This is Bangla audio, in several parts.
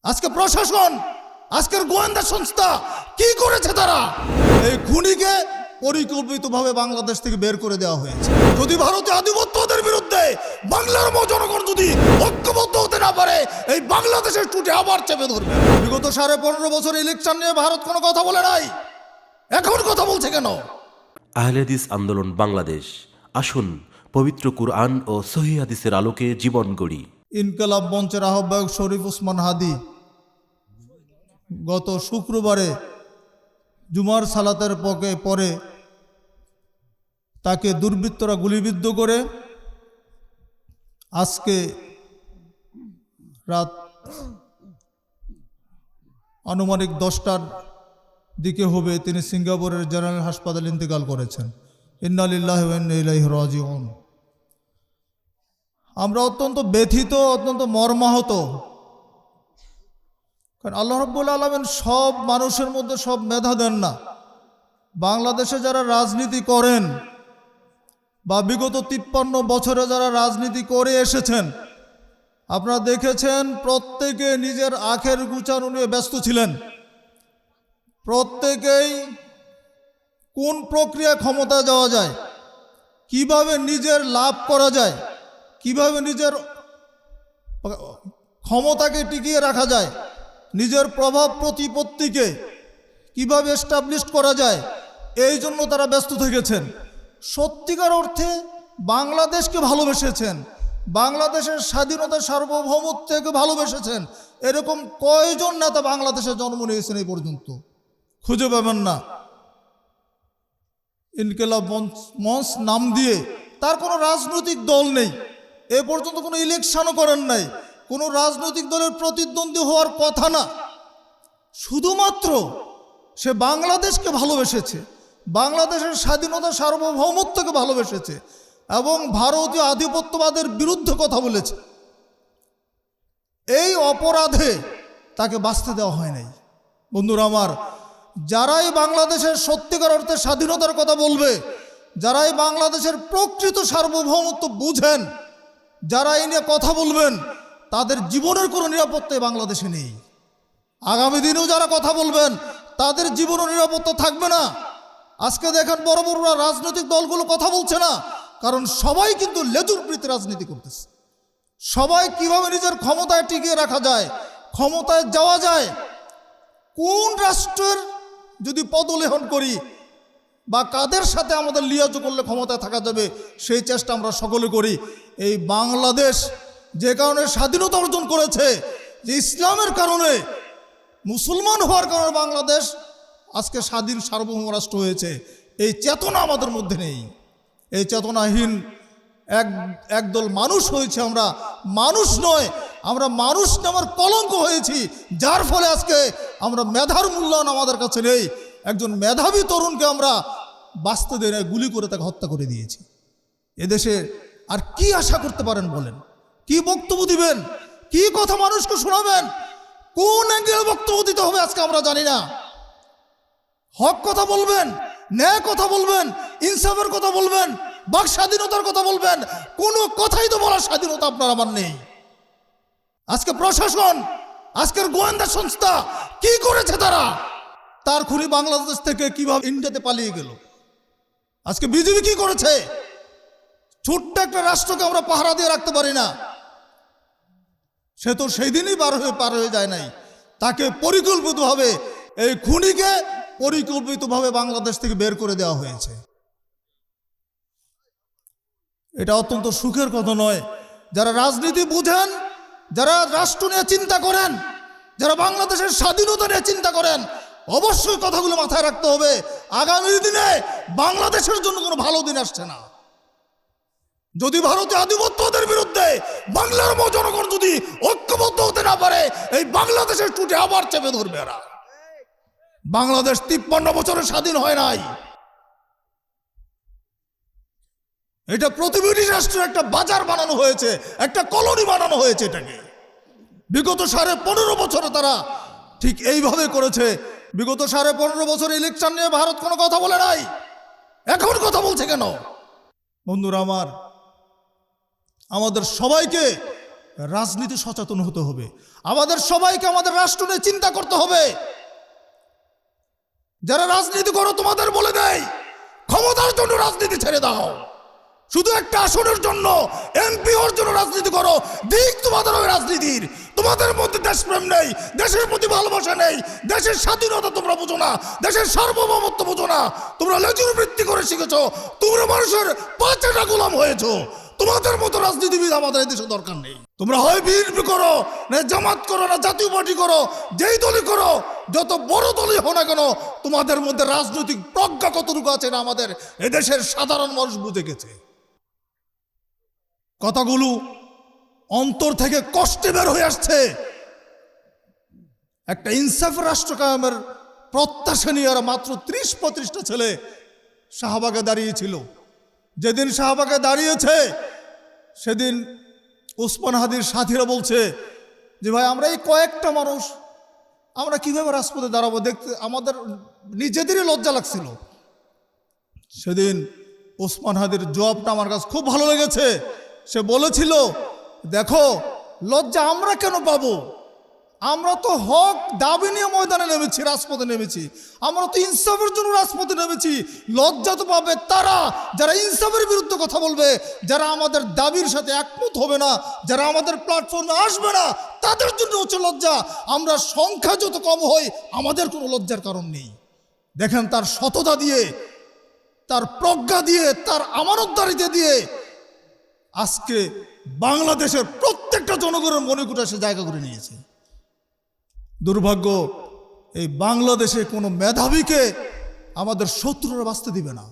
আজকে প্রশাসন, আজকের গোয়েন্দা সংস্থা কি করেছে? তারা এই খুনিকে পরিকল্পিতভাবে বাংলাদেশ থেকে বের করে দেওয়া হয়েছে। যদি ভারতীয় আধিপত্যদের বিরুদ্ধে বাংলার জনগণ যদি ঐক্যবদ্ধ হতে না পারে, এই বাংলাদেশের টুটে আবার চেপে ধরবে। বিগত 15.5 বছর ইলেকশন নিয়ে ভারত কোনো কথা বলে নাই, এখন কথা বলছে কেন? আহলে হাদিস আন্দোলন বাংলাদেশ, আসুন পবিত্র কুরআন ও সহিহ হাদিসের আলোকে জীবন গড়ি। ইনকলাব মঞ্চের আহ্বায়ক শরীফ ওসমান হাদি গত শুক্রবারে জুমার সালাতের পরে তাকে দুর্বৃত্তরা গুলিবিদ্ধ করে আজকে রাত আনুমানিক 10টার দিকে হবে তিনি সিঙ্গাপুরের জেনারেল হাসপাতালে ইন্তেকাল করেছেন। ইন্না লিল্লাহি ওয়া ইন্না ইলাইহি রাজিউন। আমরা অত্যন্ত ব্যথিত, অত্যন্ত মর্মাহত, কারণ আল্লাহ রাব্বুল আলামিন সব মানুষের মধ্যে সব মেধা দেন না। বাংলাদেশে যারা রাজনীতি করেন বা বিগত 53 বছরে যারা রাজনীতি করে এসেছেন, আপনারা দেখেছেন প্রত্যেকে নিজের আখের গুছানো নিয়ে ব্যস্ত ছিলেন। প্রত্যেকেই কোন প্রক্রিয়া ক্ষমতায় যাওয়া যায়, কিভাবে নিজের লাভ করা যায়, কিভাবে নিজের ক্ষমতাকে টিকিয়ে রাখা যায়, নিজের প্রভাব প্রতিপত্তিকে কিভাবে এস্টাবলিশ করা যায়, এই জন্য তারা ব্যস্ত থেকেছেন। সত্যিকার অর্থে বাংলাদেশকে ভালোবেসেছেন, বাংলাদেশের স্বাধীনতা সার্বভৌমত্বকে ভালোবেসেছেন। এরকম কয়জন নেতা বাংলাদেশে জন্ম নিয়েছেন এই পর্যন্ত? খুঁজে পাবেন না। ইনকিলাব মঞ্চ নাম দিয়ে তার কোনো রাজনৈতিক দল নেই, এ পর্যন্ত কোনো ইলেকশনও করেন নাই, কোনো রাজনৈতিক দলের প্রতিদ্বন্দ্বী হওয়ার কথা না। শুধুমাত্র সে বাংলাদেশকে ভালোবেসেছে, বাংলাদেশের স্বাধীনতা সার্বভৌমত্বকে ভালোবেসেছে এবং ভারতীয় আধিপত্যবাদের বিরুদ্ধে কথা বলেছে। এই অপরাধে তাকে বাঁচতে দেওয়া হয় নাই। বন্ধুরা আমার, যারাই বাংলাদেশের সত্যিকার অর্থে স্বাধীনতার কথা বলবে, যারাই বাংলাদেশের প্রকৃত সার্বভৌমত্ব বুঝেন, যারা এই নিয়ে কথা বলবেন, তাদের জীবনের কোনো নিরাপত্তা বাংলাদেশে নেই। আগামী দিনেও যারা কথা বলবেন, তাদের জীবনের নিরাপত্তা থাকবে না। আজকে দেখেন বড় বড় রাজনৈতিক দলগুলো কথা বলছে না, কারণ সবাই কিন্তু লেজুরপ্রীতি রাজনীতি করতেছে। সবাই কিভাবে নিজের ক্ষমতায় টিকিয়ে রাখা যায়, ক্ষমতায় যাওয়া যায়, কোন রাষ্ট্রের যদি পদলেহন করি বা কাদের সাথে আমাদের লিয়াজু করলে ক্ষমতায় থাকা যাবে, সেই চেষ্টা আমরা সকলে করি। এই বাংলাদেশ যে কারণে স্বাধীনতা অর্জন করেছে, যে ইসলামের কারণে, মুসলমান হওয়ার কারণে বাংলাদেশ আজকে স্বাধীন সার্বভৌম রাষ্ট্র হয়েছে, এই চেতনা আমাদের মধ্যে নেই। এই চেতনাহীন একদল মানুষ হয়েছে। আমরা মানুষ নয়, আমরা মানুষ নামের কলঙ্ক হয়েছি, যার ফলে আজকে আমরা মেধার মূল্যায়ন আমাদের কাছে নেই। একজন মেধাবী তরুণকে আমরা বাঁচতে দেয় না, গুলি করে তাকে হত্যা করে দিয়েছি। এদেশে আর কি আশা করতে পারেন বলেন? কি বক্তব্য দিবেন? কি কথা মানুষকে শোনাবেন? কোন অ্যাঙ্গেলে বক্তব্য দিতে হবে আজকে আমরা জানি না। হক কথা বলবেন, ন্যায় কথা বলবেন, ইনসাফের কথা বলবেন, বাক স্বাধীনতার কথা বলবেন, কোনো কথাই তো বলার স্বাধীনতা আপনার আমার নেই। আজকে প্রশাসন, আজকের গোয়েন্দা সংস্থা কি করেছে? তার খুনি বাংলাদেশ থেকে কিভাবে ইন্ডিয়াতে পালিয়ে গেল? আজকে বিজেপি কি করেছে? ছোট্ট একটা রাষ্ট্রকে আমরা পাহারা দিয়ে রাখতে পারি না। সে তো সেই দিনই পার হয়ে যায় নাই। তাকে পরিকল্পিতভাবে, এই খুনিকে পরিকল্পিতভাবে বাংলাদেশ থেকে বের করে দেওয়া হয়েছে। এটা অত্যন্ত সুখের কথা নয়। যারা রাজনীতি বুঝেন, যারা রাষ্ট্র নিয়ে চিন্তা করেন, যারা বাংলাদেশের স্বাধীনতা নিয়ে চিন্তা করেন, অবশ্যই কথাগুলো মাথায় রাখতে হবে। আগামী দিনে বাংলাদেশের জন্য কোনো ভালো দিন আসছে না। যদি ভারতীয় আধিপত্যদের বিরুদ্ধে বাংলার জনগণ যদি ঐক্যবদ্ধ হতে না পারে, এই বাংলাদেশের টুটে আবার চেপে ধরবে এরা। বাংলাদেশ 53 বছরে স্বাধীন হয় নাই। এটা প্রতিবেশী রাষ্ট্রের একটা বাজার বানানো হয়েছে, একটা কলোনি বানানো হয়েছে। এটাকে বিগত 15.5 বছরে তারা ঠিক এইভাবে করেছে। বিগত 15.5 বছর ইলেকশন নিয়ে ভারত কোনো কথা বলে নাই, এখন কথা বলছে কেন? বন্ধুরা আমার, আমাদের সবাইকে রাজনীতি সচেতন হতে হবে। আমাদের সবাইকে আমাদের রাষ্ট্র নিয়ে চিন্তা করতে হবে। যারা রাজনীতি করো তোমাদের বলে দেয়, ক্ষমতার জন্য রাজনীতি ছেড়ে দাও। শুধু একটা আসনের জন্য, এমপি হওয়ার জন্য রাজনীতি করো, দিক তোমাদের ওই রাজনীতির। তোমাদের মধ্যে দেশপ্রেম নেই, দেশের প্রতি ভালোবাসা নেই, দেশের স্বাধীনতা তোমরা বোঝো না, দেশের সার্বভৌমত্ব বোঝো না। তোমরা লেজুর বৃত্তি করে শিখেছো, তোমরা মানুষের পাঁচটা গোলাম হয়েছো। তোমাদের মতো রাজনীতিবিদ আমাদের দেশে দরকার নেই। তোমরা হয় বিএনপি করো, না জামাত করো, না জাতীয় পার্টি করো, যেই দলই করো, যত বড় দলই হো না কেন, তোমাদের মধ্যে রাজনৈতিক প্রজ্ঞা কতটুকু আছে না আমাদের এদেশের সাধারণ মানুষ বুঝে গেছে। কথাগুলো অন্তর থেকে কষ্টে বের হয়ে আসছে। একটা ইনসাফ রাষ্ট্র কায়েমের প্রত্যাশা নিয়ে আর মাত্র 30-35টা ছেলে শাহবাগে দাঁড়িয়েছিল। যেদিন শাহবাগে দাঁড়িয়েছে সেদিন ওসমান হাদির সাথীরা বলছে যে ভাই আমরা এই কয়েকটা মানুষ আমরা কিভাবে রাজপথে দাঁড়াবো, দেখতে আমাদের নিজেদেরই লজ্জা লাগছিল। সেদিন ওসমান হাদির জবাবটা আমার কাছে খুব ভালো লেগেছে। সে বলেছিল, দেখো লজ্জা আমরা কেন পাবো, আমরা তো হক দাবি নিয়ে ময়দানে নেমেছি, রাজপথে নেমেছি, আমরা তো ইনসাফের জন্য রাজপথে নেমেছি। লজ্জা তো পাবে তারা যারা ইনসাফের বিরুদ্ধে কথা বলবে, যারা আমাদের দাবির সাথে একমত হবে না, যারা আমাদের প্ল্যাটফর্মে আসবে না, তাদের জন্য হচ্ছে লজ্জা। আমরা সংখ্যা যত কম হই আমাদের কোনো লজ্জার কারণ নেই। দেখেন তার সততা দিয়ে, তার প্রজ্ঞা দিয়ে, তার আমানতদারিতে দিয়ে আজকে বাংলাদেশের প্রত্যেকটা জনগণের মনে কুটে সে জায়গা করে নিয়েছে। দুর্ভাগ্য, এই বাংলাদেশে কোনো মেধাবীকে আমাদের শত্রুরা বাঁচতে দিবে না।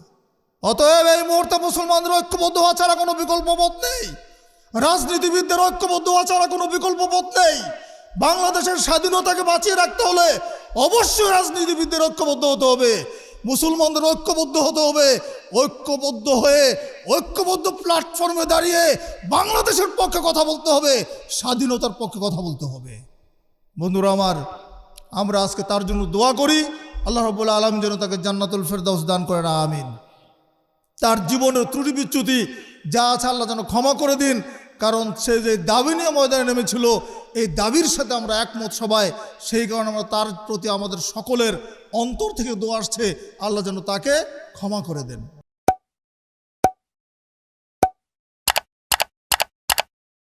অতএব এই মুহূর্তে মুসলমানদের ঐক্যবদ্ধ হওয়া ছাড়া কোনো বিকল্প পথ নেই, রাজনীতিবিদদের ঐক্যবদ্ধ হওয়া ছাড়া কোনো বিকল্প পথ নেই। বাংলাদেশের স্বাধীনতাকে বাঁচিয়ে রাখতে হলে অবশ্যই রাজনীতিবিদদের ঐক্যবদ্ধ হতে হবে, মুসলমানদের ঐক্যবদ্ধ হতে হবে। ঐক্যবদ্ধ হয়ে ঐক্যবদ্ধ প্ল্যাটফর্মে দাঁড়িয়ে বাংলাদেশের পক্ষে কথা বলতে হবে, স্বাধীনতার পক্ষে কথা বলতে হবে। বন্ধুরা আমার, আমরা আজকে তার জন্য দোয়া করি, আল্লাহ রাব্বুল আলামিন যেন তাকে জান্নাতুল ফেরদাউস দান করেন, আমিন। তার জীবনের ত্রুটি বিচ্যুতি যা আছে আল্লাহ যেন ক্ষমা করে দিন, কারণ সে যে দাবি নিয়ে ময়দানে নেমেছিল এই দাবির সাথে আমরা একমত সবাই। সেই কারণে আমরা তার প্রতি আমাদের সকলের অন্তর থেকে দোয়া আসছে, আল্লাহ যেন তাকে ক্ষমা করে দেন।